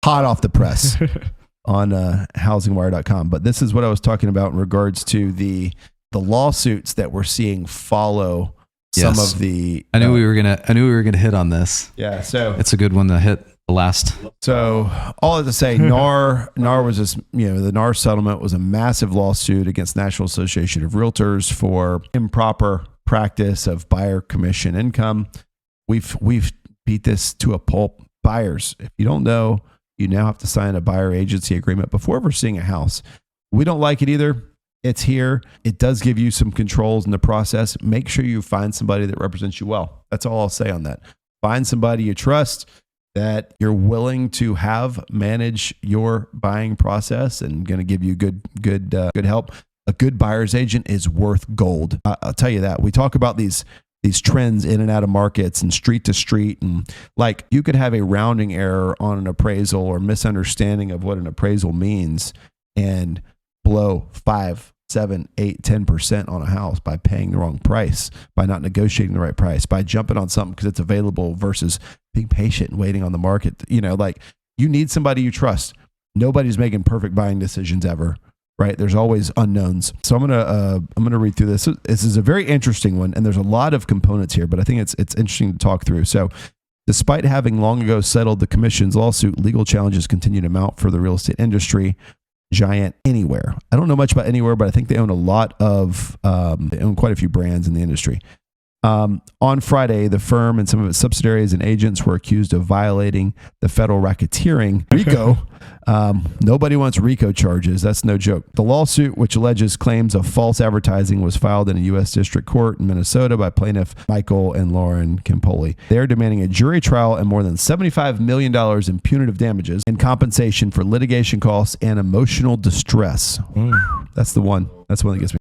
hot off the press on housingwire.com. But this is what I was talking about in regards to the lawsuits that we're seeing follow some of the. I knew we were gonna hit on this. Yeah, so it's a good one to hit the last. So all I have to say, NAR was just, the NAR settlement was a massive lawsuit against National Association of Realtors for improper practice of buyer commission income. We've beat this to a pulp. Buyers, if you don't know, you now have to sign a buyer agency agreement before ever seeing a house. We don't like it either. It's here. It does give you some controls in the process. Make sure you find somebody that represents you well. That's all I'll say on that. Find somebody you trust, that you're willing to have manage your buying process and going to give you good help. A good buyer's agent is worth gold. I'll tell you that. We talk about these trends in and out of markets and street to street, and like you could have a rounding error on an appraisal or misunderstanding of what an appraisal means and blow 5, 7, 8, 10% on a house by paying the wrong price, by not negotiating the right price, by jumping on something because it's available versus being patient and waiting on the market. Like you need somebody you trust. Nobody's making perfect buying decisions ever. Right. There's always unknowns. So I'm gonna read through this. This is a very interesting one, and there's a lot of components here, but I think it's interesting to talk through. So, despite having long ago settled the commission's lawsuit, legal challenges continue to mount for the real estate industry giant Anywhere. I don't know much about Anywhere, but I think they own they own quite a few brands in the industry. On Friday, the firm and some of its subsidiaries and agents were accused of violating the federal racketeering RICO. Nobody wants RICO charges. That's no joke. The lawsuit, which alleges claims of false advertising, was filed in a U.S. District Court in Minnesota by plaintiff Michael and Lauren Campoli. They're demanding a jury trial and more than $75 million in punitive damages and compensation for litigation costs and emotional distress. That's the one. That's the one that gets me.